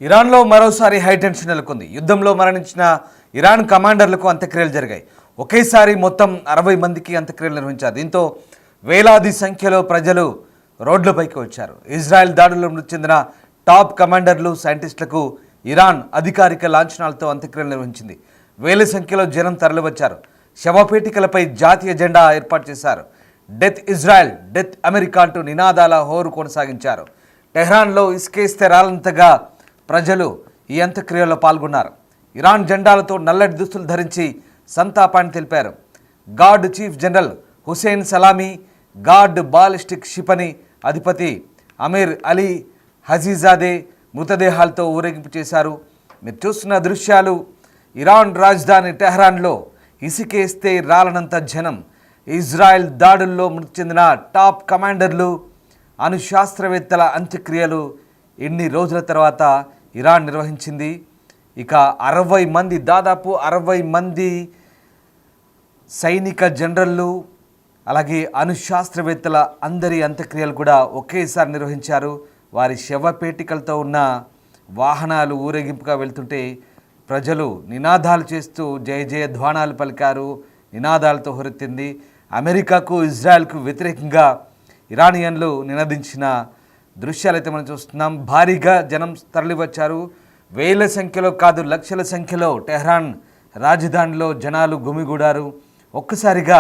ఇరాన్లో మరోసారి హైటెన్షన్ నెలకొంది. యుద్ధంలో మరణించిన ఇరాన్ కమాండర్లకు అంత్యక్రియలు జరిగాయి. ఒకేసారి మొత్తం 60 మందికి అంత్యక్రియలు నిర్వహించారు. దీంతో వేలాది సంఖ్యలో ప్రజలు రోడ్లపైకి వచ్చారు. ఇజ్రాయెల్ దాడుల్లో మృతి చెందిన టాప్ కమాండర్లు, సైంటిస్టులకు ఇరాన్ అధికారిక లాంఛనాలతో అంత్యక్రియలు నిర్వహించింది. వేల సంఖ్యలో జనం తరలివచ్చారు. శవపేటికలపై జాతీయ జెండా ఏర్పాటు చేశారు. డెత్ ఇజ్రాయెల్, డెత్ అమెరికా అంటూ నినాదాల హోరు కొనసాగించారు. టెహ్రాన్లో ఇసుకేస్తే రాలంతగా ప్రజలు ఈ అంత్యక్రియల్లో పాల్గొన్నారు. ఇరాన్ జెండాలతో నల్లటి దుస్తులు ధరించి సంతాపాన్ని తెలిపారు. Guard chief general Hossein Salami, guard ballistic క్షిపణి అధిపతి అమీర్ అలీ హజీజాదే మృతదేహాలతో ఊరేగింపు చేశారు. మీరు చూస్తున్న దృశ్యాలు ఇరాన్ రాజధాని టెహ్రాన్లో ఇసుకేస్తే రాలనంత జనం. ఇజ్రాయెల్ దాడుల్లో మృతి చెందిన టాప్ కమాండర్లు, అణుశాస్త్రవేత్తల అంత్యక్రియలు ఎన్ని రోజుల తర్వాత ఇరాన్ నిర్వహించింది. ఇక 60 మంది, దాదాపు 60 మంది సైనిక జనరళ్ళు, అలాగే అణుశాస్త్రవేత్తల అందరి అంత్యక్రియలు కూడా ఒకేసారి నిర్వహించారు. వారి శవపేటికలతో ఉన్న వాహనాలు ఊరేగింపుగా వెళ్తుంటే ప్రజలు నినాదాలు చేస్తూ జయ జయ ధ్వానాలు పలికారు. నినాదాలతో హోరెత్తింది. అమెరికాకు, ఇజ్రాయెల్కు వ్యతిరేకంగా ఇరానియన్లు నినదించిన దృశ్యాలైతే మనం చూస్తున్నాం. భారీగా జనం తరలివచ్చారు. వేల సంఖ్యలో కాదు, లక్షల సంఖ్యలో టెహ్రాన్ రాజధానిలో జనాలు గుమిగూడారు. ఒక్కసారిగా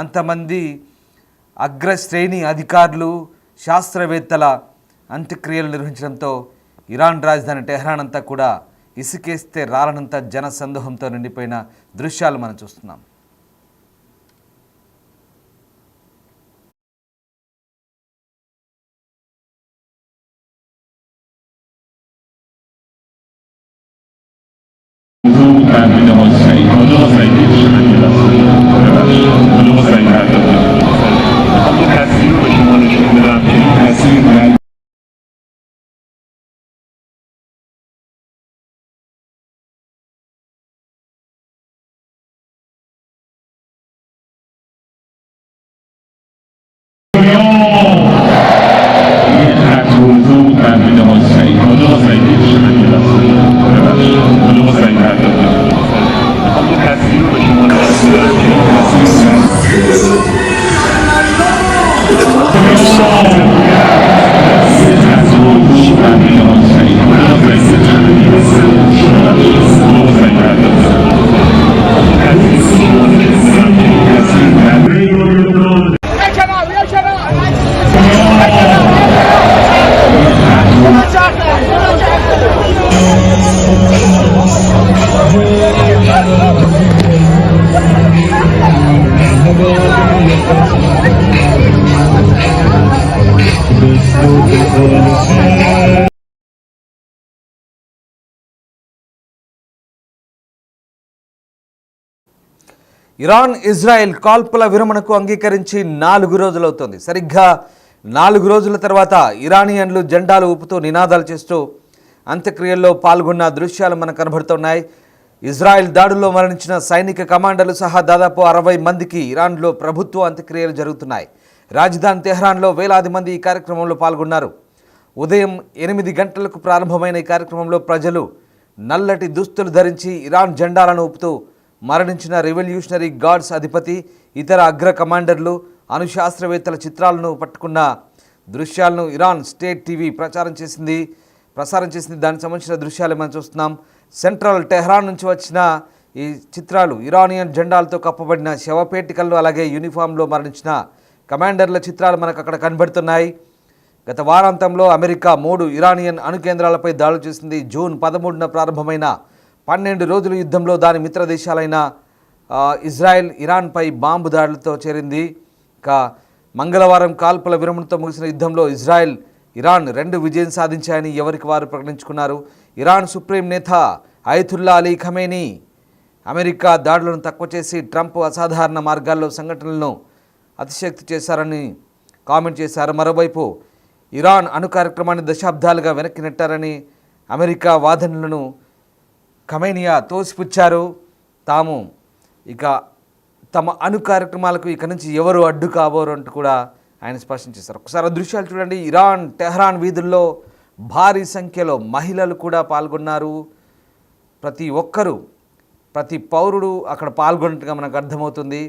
అంతమంది అగ్రశ్రేణి అధికారులు, శాస్త్రవేత్తల అంత్యక్రియలు నిర్వహించడంతో ఇరాన్ రాజధాని టెహ్రాన్ అంతా కూడా ఇసుకేస్తే రాలనంత జన సందోహంతో నిండిపోయిన దృశ్యాలు మనం చూస్తున్నాం. ఇరాన్ ఇజ్రాయెల్ కాల్పుల విరమణకు అంగీకరించి 4 రోజులవుతోంది. సరిగ్గా 4 రోజుల తర్వాత ఇరానియన్లు జెండాలు ఊపుతూ నినాదాలు చేస్తూ అంత్యక్రియల్లో పాల్గొన్న దృశ్యాలు మనకు కనబడుతున్నాయి. ఇజ్రాయెల్ దాడుల్లో మరణించిన సైనిక కమాండర్లు సహా దాదాపు 60 మందికి ఇరాన్లో ప్రభుత్వ అంత్యక్రియలు జరుగుతున్నాయి. రాజధాని తెహ్రాన్లో వేలాది మంది ఈ కార్యక్రమంలో పాల్గొన్నారు. ఉదయం 8 గంటలకు ప్రారంభమైన ఈ కార్యక్రమంలో ప్రజలు నల్లటి దుస్తులు ధరించి ఇరాన్ జెండాలను ఊపుతూ మరణించిన రెవల్యూషనరీ గార్డ్స్ అధిపతి, ఇతర అగ్ర కమాండర్లు, అణుశాస్త్రవేత్తల చిత్రాలను పట్టుకున్న దృశ్యాలను ఇరాన్ స్టేట్ టీవీ ప్రసారం చేసింది. దానికి సంబంధించిన దృశ్యాలు మనం చూస్తున్నాం. సెంట్రల్ టెహ్రాన్ నుంచి వచ్చిన ఈ చిత్రాలు ఇరానియన్ జెండాలతో కప్పబడిన శవపేటికల్లో, అలాగే యూనిఫామ్లో మరణించిన కమాండర్ల చిత్రాలు మనకు అక్కడ కనబడుతున్నాయి. గత వారాంతంలో అమెరికా 3 ఇరానియన్ అణు కేంద్రాలపై దాడులు చేసింది. జూన్ 13న ప్రారంభమైన 12 రోజుల యుద్ధంలో దాని మిత్ర దేశాలైన ఇజ్రాయెల్ ఇరాన్పై బాంబు దాడులతో చేరింది. ఇక మంగళవారం కాల్పుల విరమణతో ముగిసిన యుద్ధంలో ఇజ్రాయెల్, ఇరాన్ 2 విజయం సాధించాయని ఎవరికి వారు ప్రకటించుకున్నారు. ఇరాన్ సుప్రీం నేత అయతుల్లా అలీ ఖమేనీ అమెరికా దాడులను తక్కువ చేసి ట్రంప్ అసాధారణ మార్గాల్లో సంఘటనలను అతిశక్తి చేశారని కామెంట్ చేశారు. మరోవైపు ఇరాన్ అణు కార్యక్రమాన్ని దశాబ్దాలుగా వెనక్కి నెట్టారని అమెరికా వాదనలను ఖమేనియా తోసిపుచ్చారు. తాము ఇక తమ అణు కార్యక్రమాలకు ఇక నుంచి ఎవరు అడ్డు కాబోరు అంటూ కూడా ఆయన స్పష్టం చేశారు. ఒకసారి దృశ్యాలు చూడండి. ఇరాన్ టెహ్రాన్ వీధుల్లో భారీ సంఖ్యలో మహిళలు కూడా పాల్గొన్నారు. ప్రతి పౌరుడు అక్కడ పాల్గొన్నట్టుగా మనకు అర్థమవుతుంది.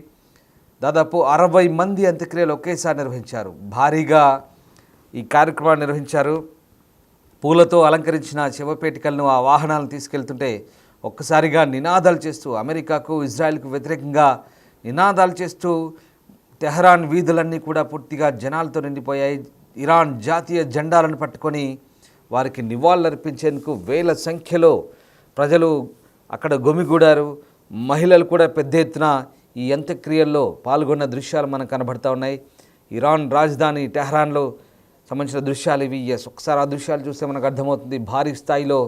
దాదాపు 60 మంది అంత్యక్రియలు ఒకేసారి నిర్వహించారు. భారీగా ఈ కార్యక్రమాన్ని నిర్వహించారు. పూలతో అలంకరించిన శవపేటికలను ఆ వాహనాలను తీసుకెళ్తుంటే ఒక్కసారిగా నినాదాలు చేస్తూ అమెరికాకు ఇజ్రాయెల్కు వ్యతిరేకంగా నినాదాలు చేస్తూ తెహరాన్ వీధులన్నీ కూడా పూర్తిగా జనాలతో నిండిపోయాయి. ఇరాన్ జాతీయ జెండాలను పట్టుకొని వారికి నివాళులర్పించేందుకు వేల సంఖ్యలో ప్రజలు అక్కడ గుమిగూడారు. మహిళలు కూడా పెద్ద ఎత్తున ఈ అంత్యక్రియల్లో పాల్గొన్న దృశ్యాలు మనకు కనబడతా ఉన్నాయి. ఇరాన్ రాజధాని టెహరాన్లో సంబంధించిన దృశ్యాలు ఇవి. ఒకసారి ఆ దృశ్యాలు చూస్తే మనకు అర్థమవుతుంది. భారీ స్థాయిలో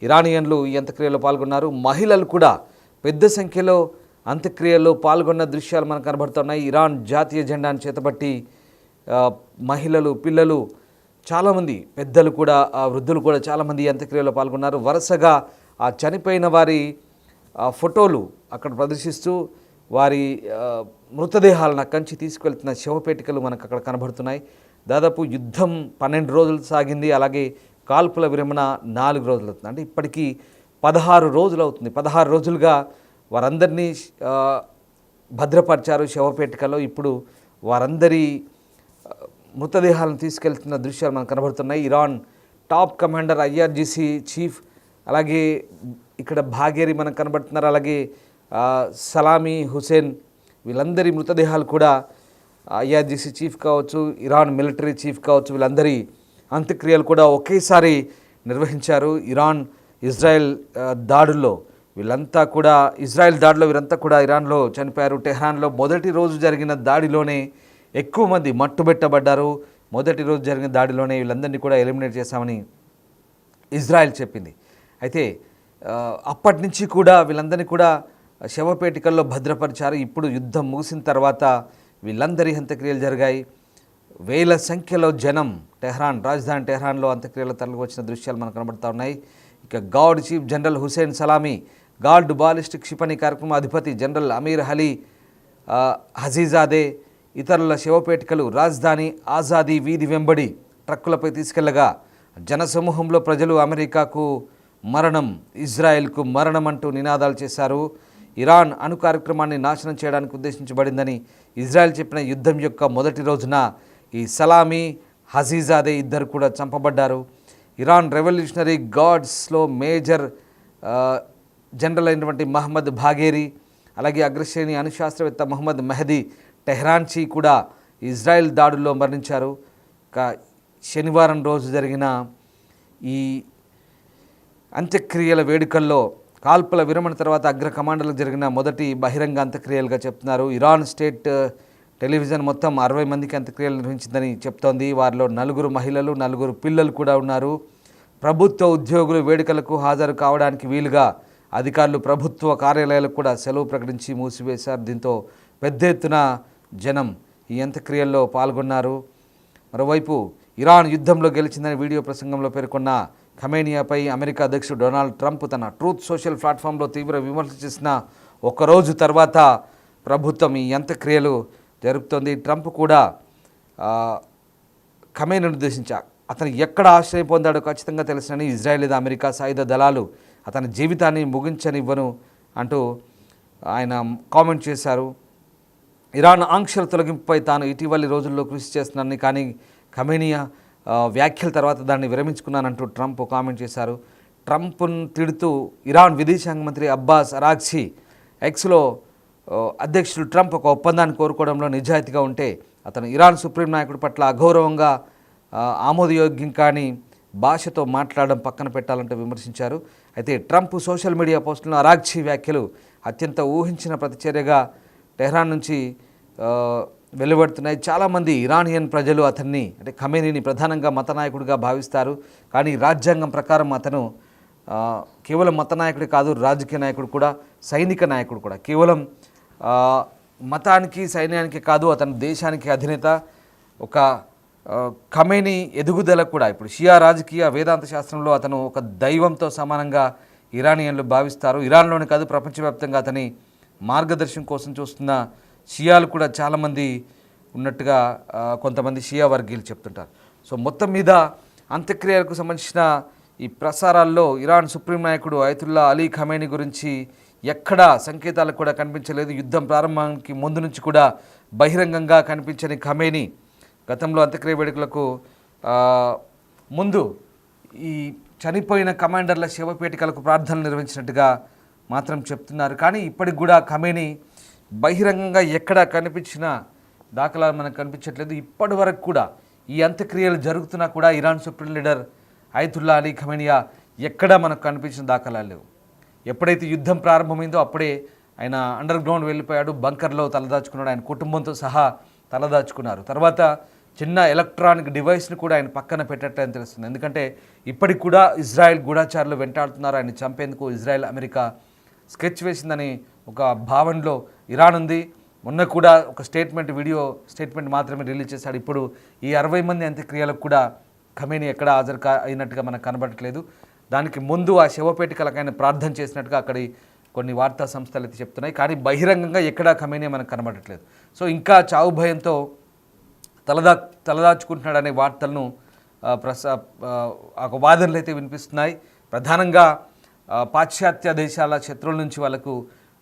ఇరానియన్లు ఈ అంత్యక్రియలో పాల్గొన్నారు. మహిళలు కూడా పెద్ద సంఖ్యలో అంత్యక్రియల్లో పాల్గొన్న దృశ్యాలు మనకు కనబడుతున్నాయి. ఇరాన్ జాతీయ జెండాను చేతబట్టి మహిళలు, పిల్లలు, చాలామంది పెద్దలు కూడా, వృద్ధులు కూడా చాలామంది ఈ అంత్యక్రియలో పాల్గొన్నారు. వరుసగా ఆ చనిపోయిన వారి ఫోటోలు అక్కడ ప్రదర్శిస్తూ వారి మృతదేహాలను అక్కడి నుంచి తీసుకెళ్తున్న శవపేటికలు మనకు అక్కడ కనబడుతున్నాయి. దాదాపు యుద్ధం 12 రోజులు సాగింది. అలాగే కాల్పుల విరమణ 4 రోజులు అవుతుంది. అంటే ఇప్పటికీ 16 రోజులు అవుతుంది. 16 రోజులుగా వారందరినీ భద్రపరిచారు శవపేటికలో. ఇప్పుడు వారందరి మృతదేహాలను తీసుకెళ్తున్న దృశ్యాలు మనకు కనబడుతున్నాయి. Iran top commander IRGC chief, అలాగే ఇక్కడ బాఘేరి మనకు కనబడుతున్నారు. అలాగే సలామీ హుసేన్, వీళ్ళందరి మృతదేహాలు కూడా IRGC చీఫ్ కావచ్చు, ఇరాన్ మిలిటరీ చీఫ్ కావచ్చు, వీళ్ళందరి అంత్యక్రియలు కూడా ఒకేసారి నిర్వహించారు. ఇరాన్ ఇజ్రాయెల్ దాడుల్లో వీళ్ళంతా కూడా వీరంతా కూడా ఇరాన్లో చనిపోయారు. టెహ్రాన్లో మొదటి రోజు జరిగిన దాడిలోనే ఎక్కువ మంది మట్టుబెట్టబడ్డారు. మొదటి రోజు జరిగిన దాడిలోనే వీళ్ళందరినీ కూడా ఎలిమినేట్ చేశామని ఇజ్రాయెల్ చెప్పింది. అయితే అప్పటి నుంచి కూడా వీళ్ళందరినీ కూడా శవపేటికల్లో భద్రపరిచారు. ఇప్పుడు యుద్ధం ముగిసిన తర్వాత వీళ్ళందరి అంత్యక్రియలు జరిగాయి. వేల సంఖ్యలో జనం రాజధాని టెహ్రాన్లో అంత్యక్రియలు తరలికి వచ్చిన దృశ్యాలు మనకు కనబడుతూ ఉన్నాయి. ఇక guard chief general Hossein Salami, guard ballistic క్షిపణి కార్యక్రమం అధిపతి జనరల్ అమీర్ అలీ హజీజాదే ఇతరుల శవపేటికలు రాజధాని ఆజాదీ వీధి వెంబడి ట్రక్కులపై తీసుకెళ్లగా జనసమూహంలో ప్రజలు అమెరికాకు మరణం, ఇజ్రాయెల్కు మరణం అంటూ నినాదాలు చేశారు. ఇరాన్ అణు కార్యక్రమాన్ని నాశనం చేయడానికి ఉద్దేశించబడిందని ఇజ్రాయెల్ చెప్పిన యుద్ధం యొక్క మొదటి రోజున ఈ సలామీ, హజీజాదే ఇద్దరు కూడా చంపబడ్డారు. ఇరాన్ రెవల్యూషనరీ గార్డ్స్లో మేజర్ జనరల్ అయినటువంటి మహమ్మద్ బాఘేరి, అలాగే అగ్రశ్రేణి అణుశాస్త్రవేత్త మహమ్మద్ మెహదీ టెహ్రాన్చి కూడా ఇజ్రాయెల్ దాడుల్లో మరణించారు. శనివారం రోజు జరిగిన ఈ అంత్యక్రియల వేడుకల్లో కాల్పుల విరమణ తర్వాత అగ్ర కమాండర్లకు జరిగిన మొదటి బహిరంగ అంత్యక్రియలుగా చెప్తున్నారు. ఇరాన్ స్టేట్ టెలివిజన్ మొత్తం 60 మందికి అంత్యక్రియలు నిర్వహించిందని చెప్తోంది. వారిలో 4 మహిళలు, 4 పిల్లలు కూడా ఉన్నారు. ప్రభుత్వ ఉద్యోగులు వేడుకలకు హాజరు కావడానికి వీలుగా అధికారులు ప్రభుత్వ కార్యాలయాలకు కూడా సెలవు ప్రకటించి మూసివేశారు. దీంతో పెద్ద ఎత్తున జనం ఈ అంత్యక్రియల్లో పాల్గొన్నారు. మరోవైపు ఇరాన్ యుద్ధంలో గెలిచిందని వీడియో ప్రసంగంలో పేర్కొన్న ఖమేనియాపై అమెరికా అధ్యక్షుడు డొనాల్డ్ ట్రంప్ తన ట్రూత్ సోషల్ ప్లాట్ఫామ్లో తీవ్ర విమర్శ చేసిన ఒకరోజు తర్వాత ప్రభుత్వం ఈ అంత్యక్రియలు జరుపుతోంది. ట్రంప్ కూడా ఖమేనీని ఉద్దేశించారు. అతను ఎక్కడ ఆశ్రయం పొందాడో ఖచ్చితంగా తెలుసునని, ఇజ్రాయెల్ లేదా అమెరికా సాయుధ దళాలు అతని జీవితాన్ని ముగించనివ్వను అంటూ ఆయన కామెంట్ చేశారు. ఇరాన్ ఆంక్షల తొలగింపుపై తాను ఇటీవలి రోజుల్లో కృషి చేస్తున్నానని, కానీ ఖమేనియా వ్యాఖ్యల తర్వాత దాన్ని విరమించుకున్నానంటూ ట్రంప్ కామెంట్ చేశారు. ట్రంప్ను తిడుతూ ఇరాన్ విదేశాంగ మంత్రి అబ్బాస్ అరాగ్చి ఎక్స్లో అధ్యక్షుడు ట్రంప్ ఒక ఒప్పందాన్ని కోరుకోవడంలో నిజాయితీగా ఉంటే అతను ఇరాన్ సుప్రీం నాయకుడి పట్ల అగౌరవంగా ఆమోదయోగ్యం కాని భాషతో మాట్లాడడం పక్కన పెట్టాలంటూ విమర్శించారు. అయితే ట్రంప్ సోషల్ మీడియా పోస్టులను అరాగ్చి వ్యాఖ్యలు అత్యంత ఊహించిన ప్రతిచర్యగా టెహ్రాన్ నుంచి వెలువడుతున్నాయి. చాలామంది ఇరానియన్ ప్రజలు అతన్ని, అంటే ఖమేనీని ప్రధానంగా మత నాయకుడిగా భావిస్తారు. కానీ రాజ్యాంగం ప్రకారం అతను కేవలం మత నాయకుడే కాదు, రాజకీయ నాయకుడు కూడా, సైనిక నాయకుడు కూడా. కేవలం మతానికి, సైన్యానికి కాదు, అతను దేశానికి అధినేత. ఒక ఖమేనీ ఎదుగుదల కూడా ఇప్పుడు షియా రాజకీయ వేదాంత శాస్త్రంలో అతను ఒక దైవంతో సమానంగా ఇరానియన్లు భావిస్తారు. ఇరాన్లోనే కాదు, ప్రపంచవ్యాప్తంగా అతని మార్గదర్శనం కోసం చూస్తున్న షియాలు కూడా చాలామంది ఉన్నట్టుగా కొంతమంది షియా వర్గీయులు చెప్తుంటారు. సో మొత్తం మీద అంత్యక్రియలకు సంబంధించిన ఈ ప్రసారాల్లో ఇరాన్ సుప్రీం నాయకుడు అయతుల్లా అలీ ఖమేనీ గురించి ఎక్కడా సంకేతాలు కూడా కనిపించలేదు. యుద్ధం ప్రారంభానికి ముందు నుంచి కూడా బహిరంగంగా కనిపించని ఖమేనీ గతంలో అంత్యక్రియ వేడుకలకు ముందు ఈ చనిపోయిన కమాండర్ల శవపేటికలకు ప్రార్థనలు నిర్వహించినట్టుగా మాత్రం చెప్తున్నారు. కానీ ఇప్పటికి కూడా ఖమేనీ బహిరంగంగా ఎక్కడా కనిపించిన దాఖలాలు మనకు కనిపించట్లేదు. ఇప్పటి వరకు కూడా ఈ అంత్యక్రియలు జరుగుతున్నా కూడా Iran supreme leader Ayatollah Ali ఖమేనియా ఎక్కడా మనకు కనిపించిన దాఖలాలు లేవు. ఎప్పుడైతే యుద్ధం ప్రారంభమైందో అప్పుడే ఆయన అండర్ గ్రౌండ్ వెళ్ళిపోయాడు, బంకర్లో తలదాచుకున్నాడు, ఆయన కుటుంబంతో సహా తలదాచుకున్నారు. తర్వాత చిన్న ఎలక్ట్రానిక్ డివైస్ని కూడా ఆయన పక్కన పెట్టట్లని తెలుస్తుంది. ఎందుకంటే ఇప్పటికి కూడా ఇజ్రాయెల్ గూఢచారులు వెంటాడుతున్నారు, ఆయన చంపేందుకు ఇజ్రాయెల్ అమెరికా స్కెచ్ వేసిందని ఒక భావనలో ఇరాన్ ఉంది. మొన్న కూడా ఒక వీడియో స్టేట్మెంట్ మాత్రమే రిలీజ్ చేశాడు. ఇప్పుడు ఈ 60 మంది అంత్యక్రియలకు కూడా ఖమేనీ ఎక్కడ హాజరు అయినట్టుగా మనకు కనబడట్లేదు. దానికి ముందు ఆ శవపేటికలకు ఆయన ప్రార్థన చేసినట్టుగా అక్కడి కొన్ని వార్తా సంస్థలు అయితే చెప్తున్నాయి. కానీ బహిరంగంగా ఎక్కడా ఖమేనీ మనకు కనబడట్లేదు. సో ఇంకా చావు భయంతో తలదాచుకుంటున్నాడనే వార్తలను వాదనలు అయితే వినిపిస్తున్నాయి. ప్రధానంగా పాశ్చాత్య దేశాల శత్రువుల నుంచి వాళ్ళకు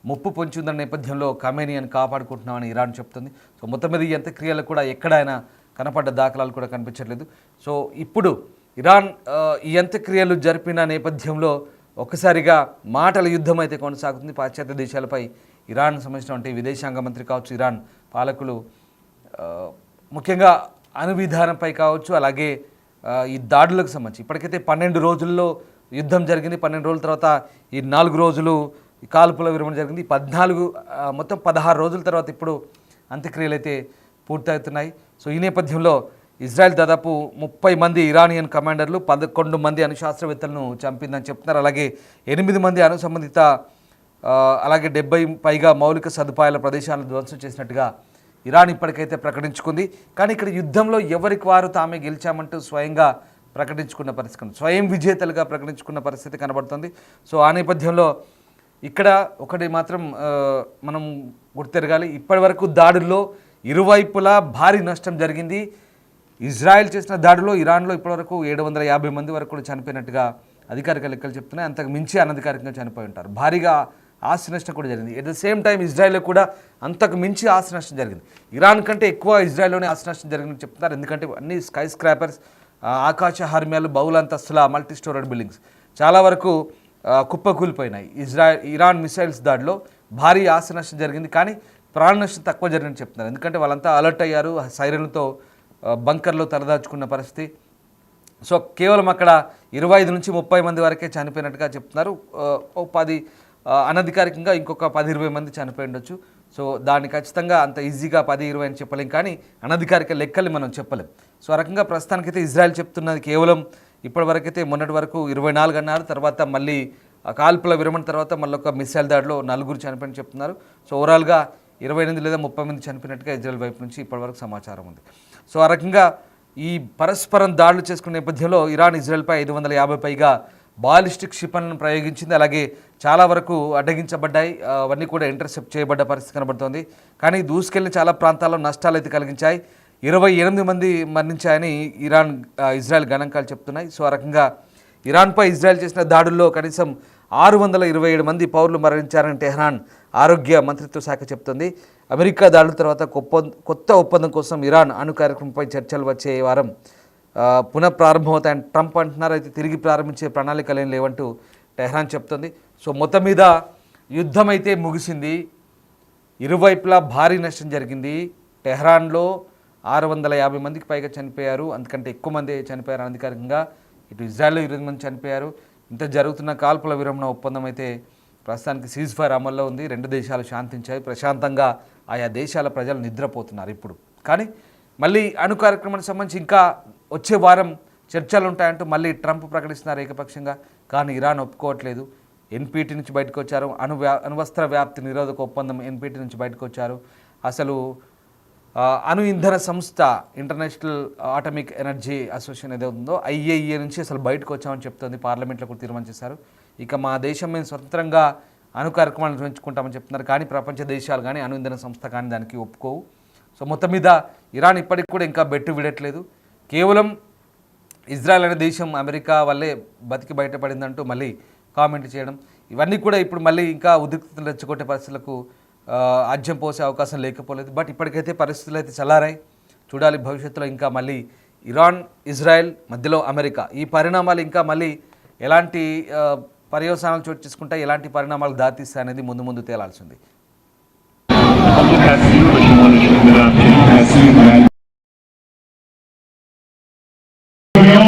ముప్పు పొంచి ఉందన్న నేపథ్యంలో ఖమేనీని కాపాడుకుంటున్నామని ఇరాన్ చెప్తుంది. సో మొత్తం మీద ఈ అంత్యక్రియలు కూడా ఎక్కడైనా కనపడ్డ దాఖలాలు కూడా కనిపించట్లేదు. సో ఇప్పుడు ఇరాన్ ఈ అంత్యక్రియలు జరిపిన నేపథ్యంలో ఒక్కసారిగా మాటల యుద్ధం అయితే కొనసాగుతుంది. పాశ్చాత్య దేశాలపై ఇరాన్ సంబంధించినటువంటి విదేశాంగ మంత్రి కావచ్చు, ఇరాన్ పాలకులు ముఖ్యంగా అణు విధానంపై కావచ్చు, అలాగే ఈ దాడులకు సంబంధించి ఇప్పటికైతే 12 రోజుల్లో యుద్ధం జరిగింది. 12 రోజుల తర్వాత ఈ 4 రోజులు కాల్పుల విరమణ జరిగింది. 16 రోజుల తర్వాత ఇప్పుడు అంత్యక్రియలు అయితే పూర్తవుతున్నాయి. సో ఈ నేపథ్యంలో ఇజ్రాయెల్ దాదాపు 30 మంది ఇరానియన్ కమాండర్లు, 11 మంది అణు శాస్త్రవేత్తలను చంపిందని చెప్తున్నారు. అలాగే 8 మంది అణు సంబంధిత అలాగే 70 పైగా మౌలిక సదుపాయాల ప్రదేశాలను ధ్వంసం చేసినట్టుగా ఇరాన్ ఇప్పటికైతే ప్రకటించుకుంది. కానీ ఇక్కడ యుద్ధంలో ఎవరికి వారు తామే గెలిచామంటూ స్వయంగా ప్రకటించుకున్న పరిస్థితి, స్వయం విజేతలుగా ప్రకటించుకున్న పరిస్థితి కనబడుతుంది. సో ఆ నేపథ్యంలో ఇక్కడ ఒకటి మాత్రం మనం గుర్తెరగాలి, ఇప్పటి వరకు దాడుల్లో ఇరువైపులా భారీ నష్టం జరిగింది. ఇజ్రాయెల్ చేసిన దాడిలో ఇరాన్లో ఇప్పటివరకు 750 మంది వరకు కూడా చనిపోయినట్టుగా అధికారిక లెక్కలు చెప్తున్నాయి. అంతకు మించి అనధికారికంగా చనిపోయి ఉంటారు. భారీగా ఆస్తి నష్టం కూడా జరిగింది. ఎట్ ద సేమ్ టైం ఇజ్రాయెల్లో కూడా అంతకు మించి ఆస్తి నష్టం జరిగింది. ఇరాన్ కంటే ఎక్కువ ఇజ్రాయెల్లోనే ఆస్తి నష్టం జరిగిందని చెప్తున్నారు. ఎందుకంటే అన్ని స్కై స్క్రాపర్స్, ఆకాశ హార్మ్యాలు, బహుళంతస్తుల మల్టీ స్టోరేడ్ బిల్డింగ్స్ చాలా వరకు కుప్పకూలిపోయినాయి. ఇరాన్ మిసైల్స్ దాడిలో భారీ ఆస్తి నష్టం జరిగింది, కానీ ప్రాణ నష్టం తక్కువ జరిగిందని చెప్తున్నారు. ఎందుకంటే వాళ్ళంతా అలర్ట్ అయ్యారు, సైరన్లతో బంకర్లో తలదాచుకున్న పరిస్థితి. సో కేవలం అక్కడ 25 నుంచి 30 మంది వరకే చనిపోయినట్టుగా చెప్తున్నారు. 10 అనధికారికంగా ఇంకొక 10-20 మంది చనిపోయి ఉండొచ్చు. సో దాన్ని ఖచ్చితంగా అంత ఈజీగా 10-20 అని చెప్పలేం, కానీ అనధికారిక లెక్కలు మనం చెప్పలేం. సో ఆ రకంగా ప్రస్తుతానికైతే ఇజ్రాయెల్ చెప్తున్నది కేవలం ఇప్పటివరకైతే మొన్నటి వరకు 24 అన్నారు. తర్వాత మళ్ళీ కాల్పుల విరమణ తర్వాత మళ్ళీ ఒక మిసైల్ దాడిలో 4 చనిపోయినని చెప్తున్నారు. సో ఓవరాల్గా 28 లేదా 30 మంది చనిపోయినట్టుగా ఇజ్రాయెల్ వైపు నుంచి ఇప్పటివరకు సమాచారం ఉంది. సో ఆ రకంగా ఈ పరస్పరం దాడులు చేసుకునే నేపథ్యంలో ఇరాన్ ఇజ్రాయెల్పై 550 పైగా బాలిస్టిక్ క్షిపణులను ప్రయోగించింది. అలాగే చాలా వరకు అడ్డగించబడ్డాయి, అవన్నీ కూడా ఇంటర్సెప్ట్ చేయబడ్డ పరిస్థితి కనబడుతోంది. కానీ దూసుకెళ్లిన చాలా ప్రాంతాల్లో నష్టాలు అయితే కలిగించాయి. 28 మంది మరణించాయని ఇజ్రాయెల్ గణాంకాలు చెప్తున్నాయి. సో ఆ రకంగా ఇరాన్పై ఇజ్రాయెల్ చేసిన దాడుల్లో కనీసం 627 మంది పౌరులు మరణించారని టెహ్రాన్ ఆరోగ్య మంత్రిత్వ శాఖ చెప్తుంది. అమెరికా దాడుల తర్వాత కొత్త ఒప్పందం కోసం ఇరాన్ అణు కార్యక్రమంపై చర్చలు వచ్చే వారం పునఃప్రారంభమవుతాయని ట్రంప్ అంటున్నారు. అయితే తిరిగి ప్రారంభించే ప్రణాళికలేం లేవంటూ టెహ్రాన్ చెప్తుంది. సో మొత్తం మీద యుద్ధం అయితే ముగిసింది, ఇరువైపులా భారీ నష్టం జరిగింది. టెహ్రాన్లో 650 మందికి పైగా చనిపోయారు, అంతకంటే ఎక్కువ మంది చనిపోయారు అనధికారికంగా. ఇటు ఇజ్రాయెల్లో 20 మంది చనిపోయారు. ఇంత జరుగుతున్న కాల్పుల విరమణ ఒప్పందం అయితే ప్రస్తుతానికి సీజ్ ఫైర్ అమల్లో ఉంది. 2 దేశాలు శాంతించాయి, ప్రశాంతంగా ఆయా దేశాల ప్రజలు నిద్రపోతున్నారు ఇప్పుడు. కానీ మళ్ళీ అణు కార్యక్రమానికి సంబంధించి ఇంకా వచ్చే వారం చర్చలు ఉంటాయంటూ మళ్ళీ ట్రంప్ ప్రకటిస్తున్నారు ఏకపక్షంగా. కానీ ఇరాన్ ఒప్పుకోవట్లేదు. ఎన్పిటి నుంచి బయటకు వచ్చారు, అణువస్త్ర వ్యాప్తి నిరోధక ఒప్పందం ఎన్పిటి నుంచి బయటకు వచ్చారు. అసలు అణు ఇంధన సంస్థ ఇంటర్నేషనల్ ఆటమిక్ ఎనర్జీ అసోసియేషన్ ఏదో ఉందో IAEA నుంచి అసలు బయటకు వచ్చామని చెప్తుంది. పార్లమెంట్లో కూడా తీర్మానం చేశారు. ఇక మా దేశం మేము స్వతంత్రంగా అణు కార్యక్రమాలు నిర్వహించుకుంటామని చెప్తున్నారు. కానీ ప్రపంచ దేశాలు కానీ అణు ఇంధన సంస్థ కానీ దానికి ఒప్పుకోవు. సో మొత్తం మీద ఇరాన్ ఇప్పటికి కూడా ఇంకా బెట్టు విడట్లేదు. కేవలం ఇజ్రాయెల్ అనే దేశం అమెరికా వల్లే బతికి బయటపడిందంటూ మళ్ళీ కామెంట్ చేయడం, ఇవన్నీ కూడా ఇప్పుడు మళ్ళీ ఇంకా ఉద్రిక్తతలు రెచ్చగొట్టే పరిస్థితులకు ఆజ్యం పోసే అవకాశం లేకపోలేదు. బట్ ఇప్పటికైతే పరిస్థితులు అయితే చల్లారాయి. చూడాలి భవిష్యత్తులో ఇంకా మళ్ళీ ఇరాన్ ఇజ్రాయెల్ మధ్యలో అమెరికా ఈ పరిణామాలు ఇంకా మళ్ళీ ఎలాంటి పర్యవసానాలు చోటు చేసుకుంటాయి, ఎలాంటి పరిణామాలు దారితీస్తాయి అనేది ముందు ముందు తేలాల్సింది.